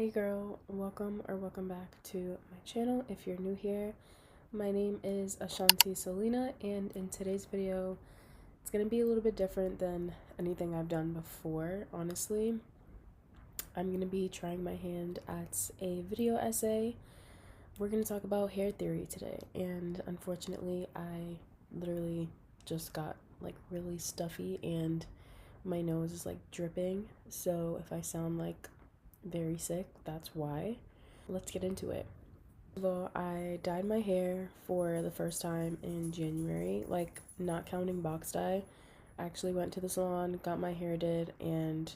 Hey girl, welcome back to my channel. If you're new here, my name is Ashantyselina, and in today's video it's gonna be a little bit different than anything I've done before. Honestly, I'm gonna be trying my hand at a video essay. We're gonna talk about hair theory today, and unfortunately I literally just got like really stuffy and my nose is like dripping, so if I sound like very sick, that's why. Let's get into it. Although I dyed my hair for the first time in January, like not counting box dye. I actually went to the salon, got my hair did, and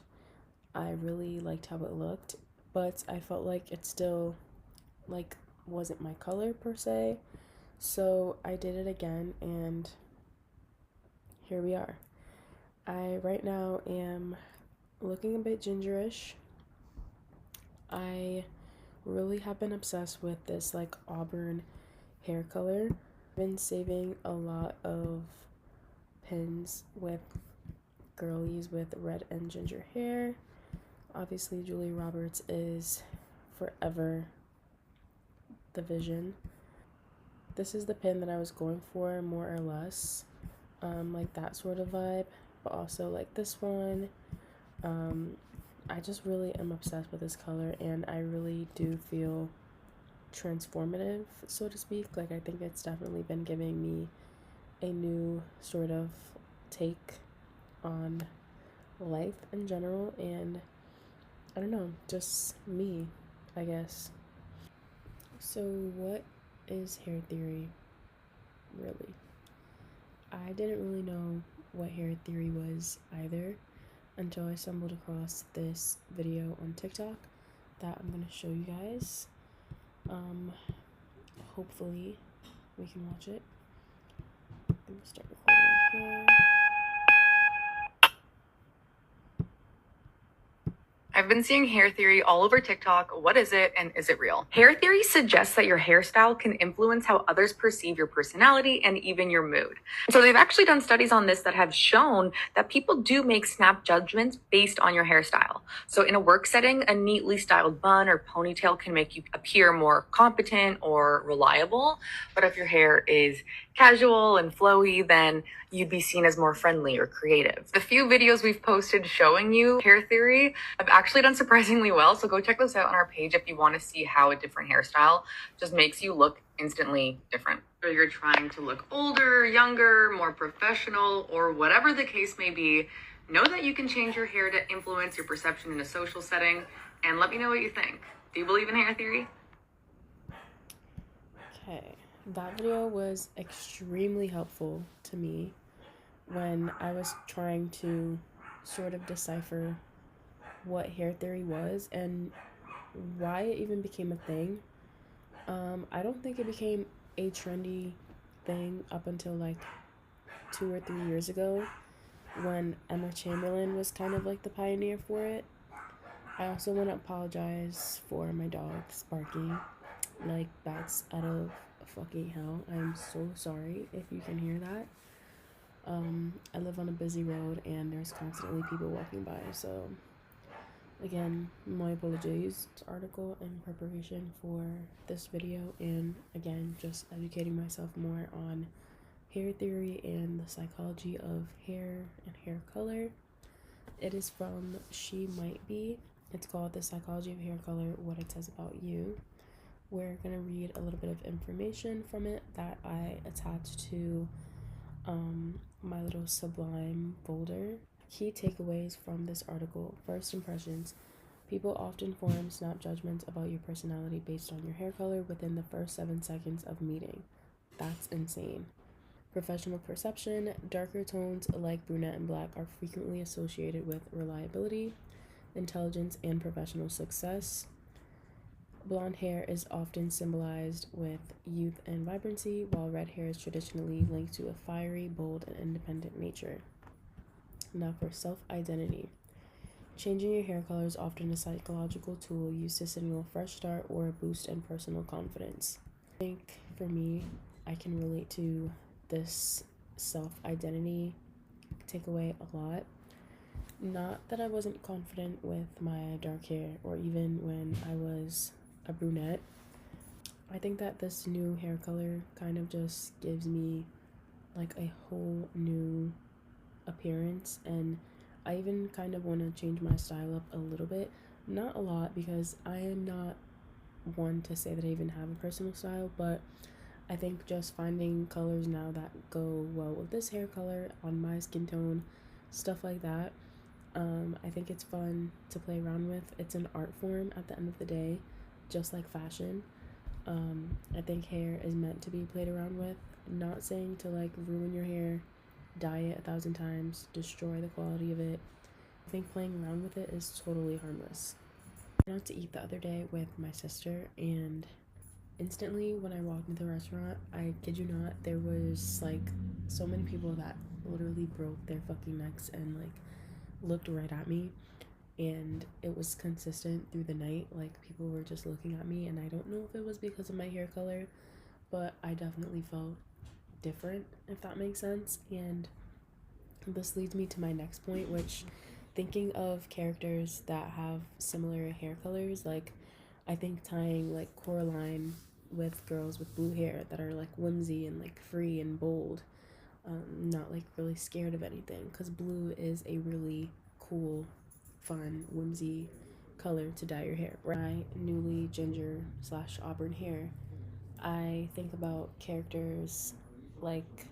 I really liked how it looked, but I felt like it still like wasn't my color per se. So I did it again, and here we are. I right now am looking a bit gingerish. I really have been obsessed with this like auburn hair color. I've been saving a lot of pins with girlies with red and ginger hair. Obviously Julia Roberts is forever the vision. This is the pin that I was going for, more or less, like that sort of vibe, but also like this one. I just really am obsessed with this color, and I really do feel transformative, so to speak. Like, I think it's definitely been giving me a new sort of take on life in general, and I don't know, just me, I guess. So what is hair theory, really? I didn't really know what hair theory was either until I stumbled across this video on TikTok that I'm gonna show you guys. Hopefully we can watch it. I'm gonna start recording here. I've been seeing hair theory all over TikTok. What is it, and is it real? Hair theory suggests that your hairstyle can influence how others perceive your personality and even your mood. So they've actually done studies on this that have shown that people do make snap judgments based on your hairstyle. So in a work setting, a neatly styled bun or ponytail can make you appear more competent or reliable. But if your hair is casual and flowy, then you'd be seen as more friendly or creative. The few videos we've posted showing you hair theory have actually done surprisingly well, so go check those out on our page if you want to see how a different hairstyle just makes you look instantly different. Whether you're trying to look older, younger, more professional, or whatever the case may be, know that you can change your hair to influence your perception in a social setting, and let me know what you think. Do you believe in hair theory? Okay, that video was extremely helpful to me when I was trying to sort of decipher what hair theory was and why it even became a thing. I don't think it became a trendy thing up until like 2 or 3 years ago, when Emma Chamberlain was kind of like the pioneer for it. I also want to apologize for my dogs barking like bats out of fucking hell. I'm so sorry if you can hear that. I live on a busy road and there's constantly people walking by, so again, my apologies. This article in preparation for this video, and again, just educating myself more on hair theory and the psychology of hair and hair color. It is from She Might Be. It's called The Psychology of Hair Color, What It Says About You. We're gonna read a little bit of information from it that I attached to my little Sublime folder. Key takeaways from this article. First impressions. People often form snap judgments about your personality based on your hair color within the first 7 seconds of meeting. That's insane. Professional perception. Darker tones like brunette and black are frequently associated with reliability, intelligence, and professional success. Blonde hair is often symbolized with youth and vibrancy, while red hair is traditionally linked to a fiery, bold, and independent nature. Now for self-identity. Changing your hair color is often a psychological tool used to signal a fresh start or a boost in personal confidence. I think for me, I can relate to this self-identity takeaway a lot. Not that I wasn't confident with my dark hair or even when I was a brunette. I think that this new hair color kind of just gives me like a whole new appearance, and I even kind of want to change my style up a little bit. Not a lot, because I am not one to say that I even have a personal style, but I think just finding colors now that go well with this hair color on my skin tone, stuff like that. I think it's fun to play around with. It's an art form at the end of the day, just like fashion. I think hair is meant to be played around with. Not saying to like ruin your hair, dye it 1,000 times, destroy the quality of it. I think playing around with it is totally harmless. I went out to eat the other day with my sister, and instantly when I walked into the restaurant, I kid you not, there was like so many people that literally broke their fucking necks and like looked right at me, and it was consistent through the night. Like, people were just looking at me, and I don't know if it was because of my hair color, but I definitely felt different, if that makes sense. And this leads me to my next point, which, thinking of characters that have similar hair colors, like I think tying like Coraline with girls with blue hair that are like whimsy and like free and bold, not like really scared of anything, because blue is a really cool, fun, whimsy color to dye your hair. My newly ginger slash auburn hair, I think about characters like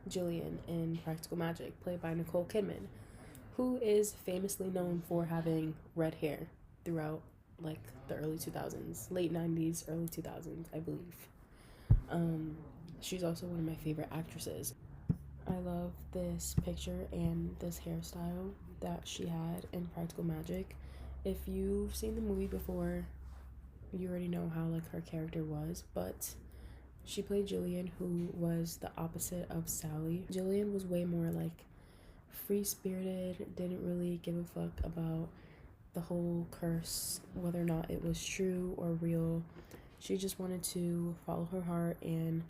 Jillian in Practical Magic, played by Nicole Kidman, who is famously known for having red hair throughout like the early 2000s, late 90s, early 2000s, I believe. She's also one of my favorite actresses. I love this picture and this hairstyle that she had in Practical Magic. If you've seen the movie before, you already know how like her character was, but she played Jillian, who was the opposite of Sally. Jillian was way more like free spirited, didn't really give a fuck about the whole curse, whether or not it was true or real. She just wanted to follow her heart and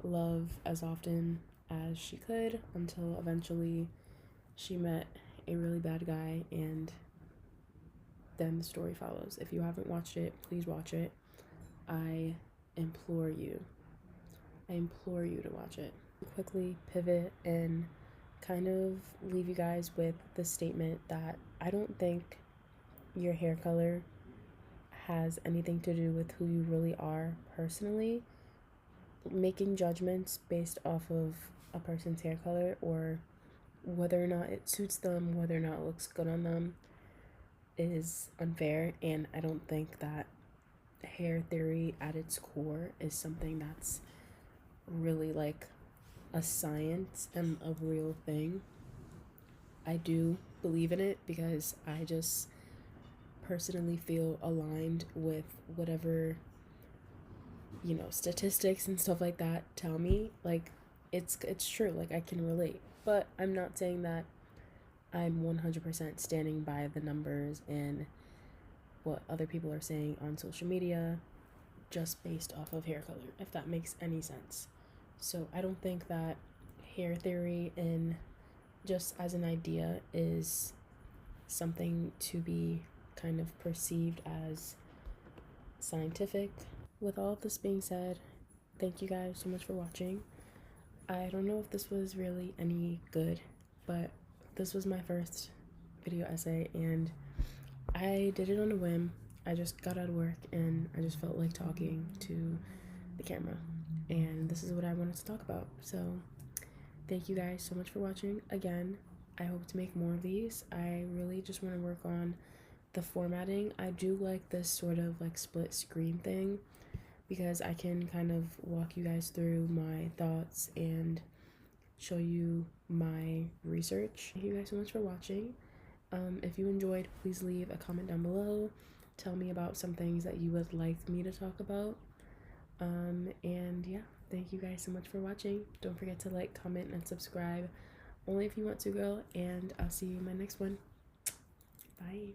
love as often as she could, until eventually she met a really bad guy, and then the story follows. If you haven't watched it, please watch it. I implore you. I implore you to watch it. Quickly pivot and kind of leave you guys with the statement that I don't think your hair color has anything to do with who you really are personally. Making judgments based off of a person's hair color, or whether or not it suits them, whether or not it looks good on them, is unfair. And I don't think that hair theory at its core is something that's really like a science and a real thing. I do believe in it because I just personally feel aligned with whatever, you know, statistics and stuff like that tell me. Like, it's true, like I can relate. But I'm not saying that I'm 100% standing by the numbers and what other people are saying on social media just based off of hair color, if that makes any sense. So I don't think that hair theory, in just as an idea, is something to be kind of perceived as scientific. With all of this being said, thank you guys so much for watching. I don't know if this was really any good, but this was my first video essay, and I did it on a whim. I just got out of work and I just felt like talking to the camera, and this is what I wanted to talk about. So thank you guys so much for watching. Again, I hope to make more of these. I really just want to work on the formatting. I do like this sort of like split screen thing, because I can kind of walk you guys through my thoughts and show you my research. Thank you guys so much for watching. If you enjoyed, please leave a comment down below. Tell me about some things that you would like me to talk about. And yeah, thank you guys so much for watching. Don't forget to like, comment, and subscribe. Only if you want to, girl. And I'll see you in my next one. Bye.